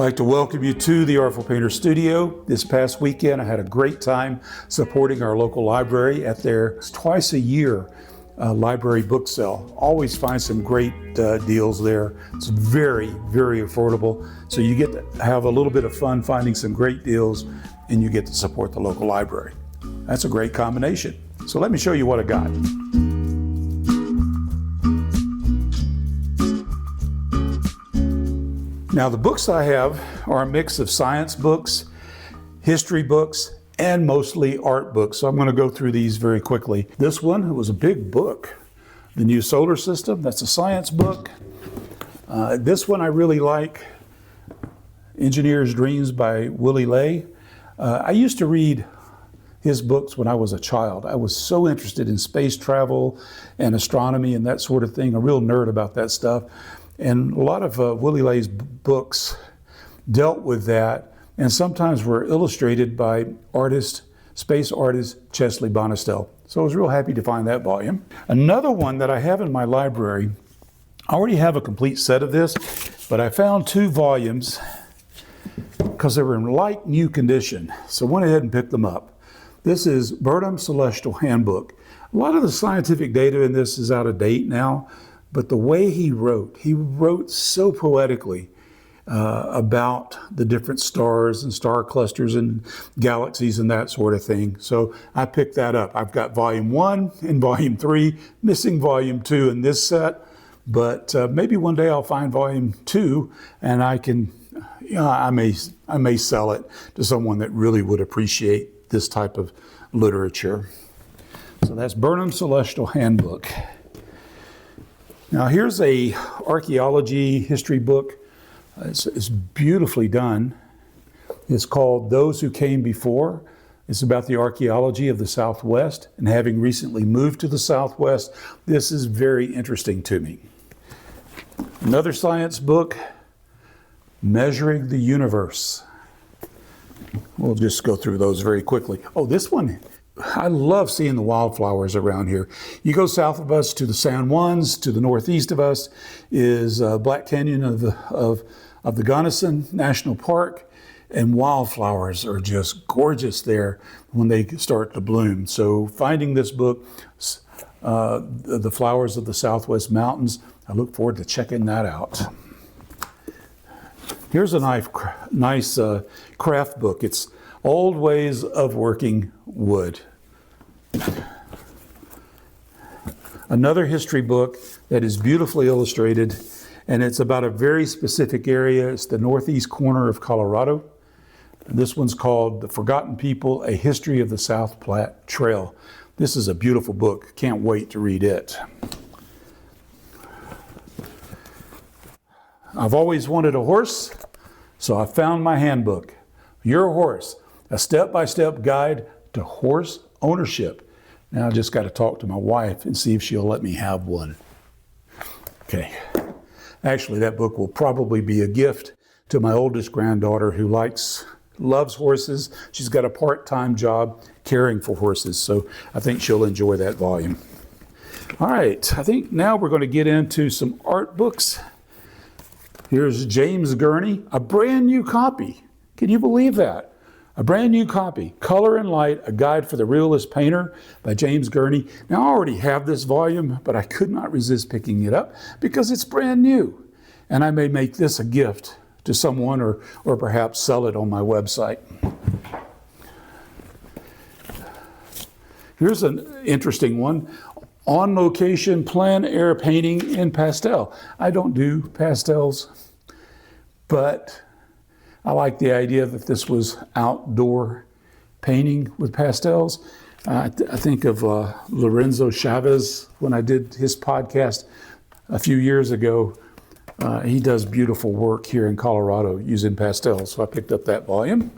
I'd like to welcome you to the Artful Painter Studio. This past weekend, I had a great time supporting our local library at their twice a year library book sale. Always find some great deals there. It's very, very affordable. So you get to have a little bit of fun finding some great deals, and you get to support the local library. That's a great combination. So let me show you what I got. Now the books I have are a mix of science books, history books, and mostly art books. So I'm going to go through these very quickly. This one was a big book. The New Solar System, that's a science book. This one I really like, Engineer's Dreams by Willy Ley. I used to read his books when I was a child. I was so interested in space travel and astronomy and that sort of thing, a real nerd about that stuff. And a lot of Willy Ley's books dealt with that, and sometimes were illustrated by space artist Chesley Bonestell. So I was real happy to find that volume. Another one that I have in my library, I already have a complete set of this, but I found 2 volumes because they were in like new condition. So went ahead and picked them up. This is Burnham's Celestial Handbook. A lot of the scientific data in this is out of date now, but the way he wrote so poetically about the different stars and star clusters and galaxies and that sort of thing. So I picked that up. I've got volume 1 and volume 3, missing volume 2 in this set, but maybe one day I'll find volume 2 and I may sell it to someone that really would appreciate this type of literature. So that's Burnham's Celestial Handbook. Now here's a archaeology history book. It's beautifully done. It's called Those Who Came Before. It's about the archaeology of the Southwest, and having recently moved to the Southwest, this is very interesting to me. Another science book, Measuring the Universe. We'll just go through those very quickly. Oh, this one, I love seeing the wildflowers around here. You go south of us to the San Juans, to the northeast of us is Black Canyon of the Gunnison National Park, and wildflowers are just gorgeous there when they start to bloom. So finding this book, The Flowers of the Southwest Mountains, I look forward to checking that out. Here's a nice craft book. It's Old Ways of Working Wood. Another history book that is beautifully illustrated, and it's about a very specific area. It's the northeast corner of Colorado. And this one's called The Forgotten People, A History of the South Platte Trail. This is a beautiful book. Can't wait to read it. I've always wanted a horse, so I found my handbook, Your Horse, a step-by-step guide to horse ownership. Now I just got to talk to my wife and see if she'll let me have one. Okay. Actually, that book will probably be a gift to my oldest granddaughter who loves horses. She's got a part-time job caring for horses, so I think she'll enjoy that volume. All right, I think now we're going to get into some art books. Here's James Gurney, a brand new copy. Can you believe that? A brand new copy, Color and Light, A Guide for the Realist Painter by James Gurney. Now I already have this volume, but I could not resist picking it up because it's brand new. And I may make this a gift to someone or perhaps sell it on my website. Here's an interesting one. On Location Plein Air Painting in Pastel. I don't do pastels, but I like the idea that this was outdoor painting with pastels. I think of Lorenzo Chavez when I did his podcast a few years ago. He does beautiful work here in Colorado using pastels, so I picked up that volume.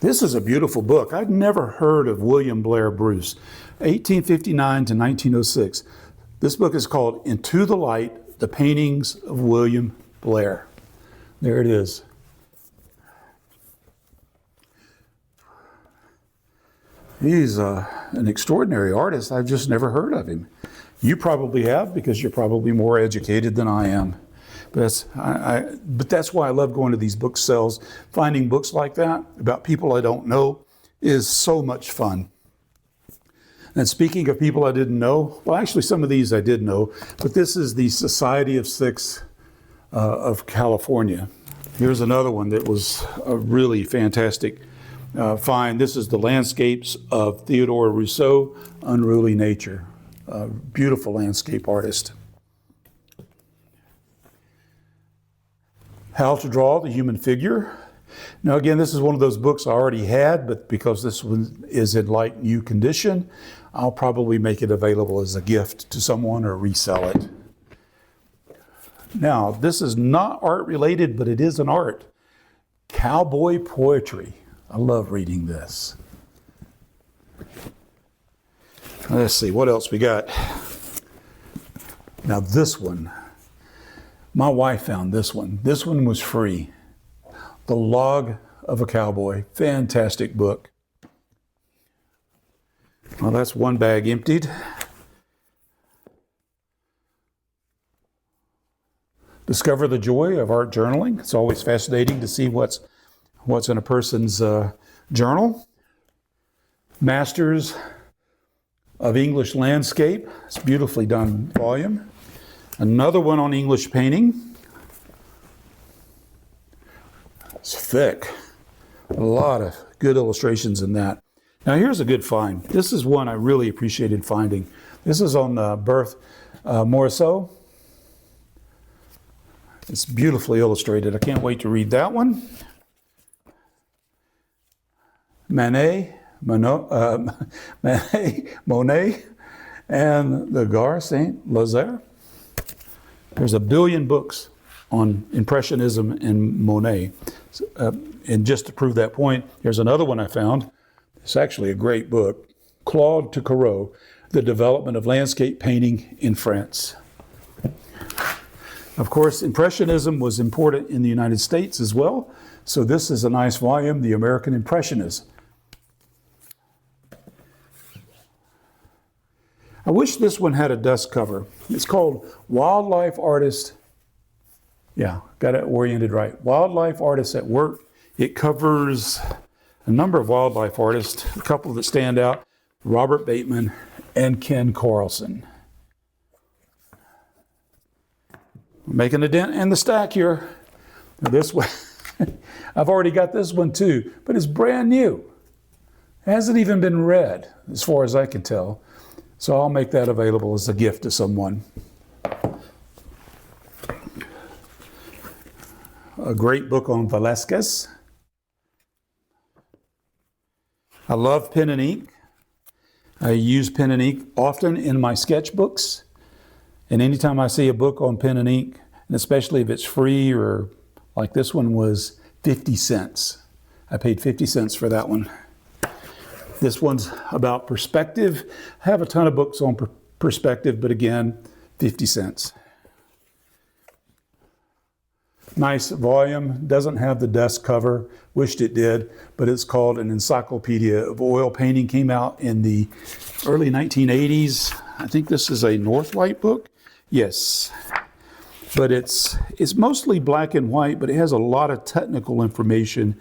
This is a beautiful book. I'd never heard of William Blair Bruce, 1859 to 1906. This book is called Into the Light, The Paintings of William Blair. There it is. He's an extraordinary artist. I've just never heard of him. You probably have, because you're probably more educated than I am. But that's why I love going to these book sales. Finding books like that about people I don't know is so much fun. And speaking of people I didn't know, well, actually some of these I did know, but this is the Society of Six of California. Here's another one that was a really fantastic find. This is The Landscapes of Theodore Rousseau, Unruly Nature. A beautiful landscape artist. How to Draw the Human Figure. Now again, this is one of those books I already had, but because this one is in like new condition, I'll probably make it available as a gift to someone or resell it. Now, this is not art related, but it is an art. Cowboy poetry. I love reading this. Let's see, what else we got? Now this one, my wife found this one. This one was free. The Log of a Cowboy. Fantastic book. Well, that's one bag emptied. Discover the Joy of Art Journaling. It's always fascinating to see what's in a person's journal. Masters of English Landscape. It's a beautifully done volume. Another one on English painting. It's thick. A lot of good illustrations in that. Now here's a good find. This is one I really appreciated finding. This is on Berthe Morisot. It's beautifully illustrated. I can't wait to read that one. Monet, and the Gare Saint-Lazare. There's a billion books on Impressionism and Monet. And just to prove that point, here's another one I found. It's actually a great book. Claude to Corot, The Development of Landscape Painting in France. Of course, Impressionism was important in the United States as well. So this is a nice volume, The American Impressionists. I wish this one had a dust cover. It's called Wildlife Artist. Yeah, got it oriented right. Wildlife Artists at Work. It covers a number of wildlife artists, a couple that stand out, Robert Bateman and Ken Carlson. Making a dent in the stack here. Now this one, I've already got this one too, but it's brand new. It hasn't even been read, as far as I can tell. So I'll make that available as a gift to someone. A great book on Velázquez. I love pen and ink. I use pen and ink often in my sketchbooks. And anytime I see a book on pen and ink, and especially if it's free, or like this one was 50 cents. I paid 50 cents for that one. This one's about perspective. I have a ton of books on perspective, but again, 50 cents. Nice volume, doesn't have the dust cover, wished it did, but it's called An Encyclopedia of Oil Painting. Came out in the early 1980s. I think this is a Northlight book. Yes, but it's mostly black and white, but it has a lot of technical information,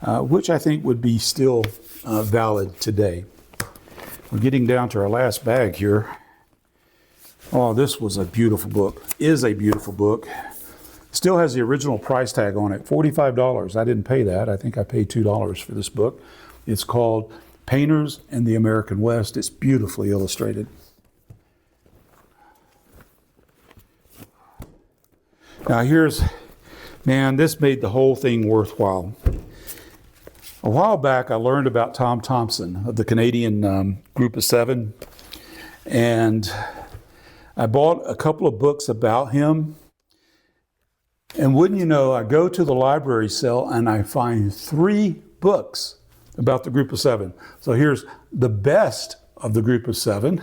which I think would be still valid today. We're getting down to our last bag here. Oh, this was a beautiful book, is a beautiful book. Still has the original price tag on it, $45. I didn't pay that. I think I paid $2 for this book. It's called Painters in the American West. It's beautifully illustrated. Now here's, man, this made the whole thing worthwhile. A while back, I learned about Tom Thompson of the Canadian Group of Seven, and I bought a couple of books about him. And wouldn't you know, I go to the library sale and I find 3 books about the Group of Seven. So here's the best of the Group of Seven.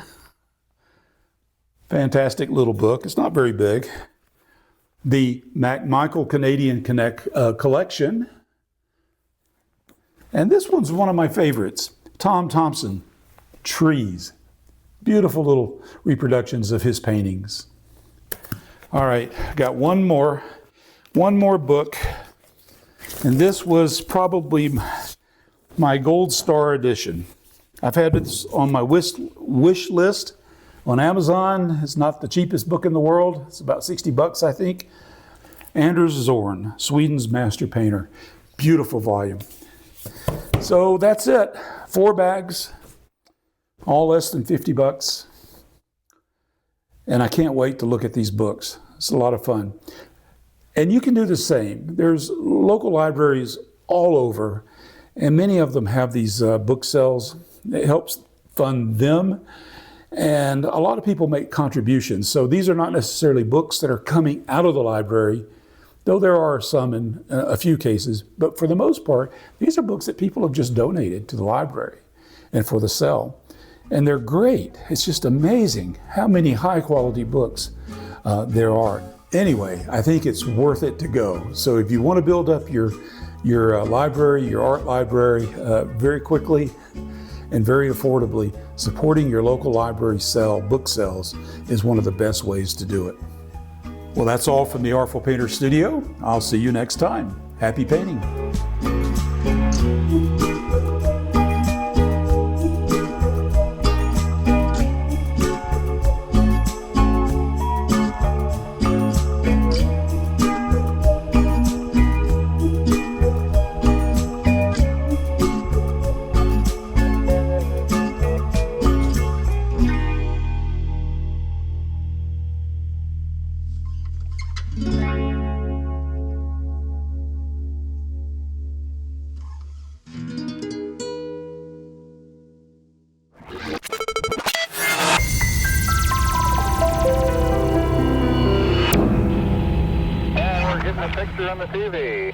Fantastic little book. It's not very big. The MacMichael Canadian Collection. And this one's one of my favorites. Tom Thompson, Trees. Beautiful little reproductions of his paintings. All right, got one more book, and this was probably my gold star edition. I've had this on my wish list on Amazon. It's not the cheapest book in the world. It's about 60 bucks, I think. Anders Zorn, Sweden's master painter. Beautiful volume. So that's it. 4 bags, all less than 50 bucks. And I can't wait to look at these books. It's a lot of fun. And you can do the same. There's local libraries all over, and many of them have these book sales. It helps fund them. And a lot of people make contributions. So these are not necessarily books that are coming out of the library, though there are some in a few cases. But for the most part, these are books that people have just donated to the library and for the sale. And they're great. It's just amazing how many high quality books there are. Anyway, I think it's worth it to go. So if you want to build up your library, your art library very quickly and very affordably, supporting your local library book sales is one of the best ways to do it. Well, that's all from the Artful Painter Studio. I'll see you next time. Happy painting. And we're getting a picture on the TV.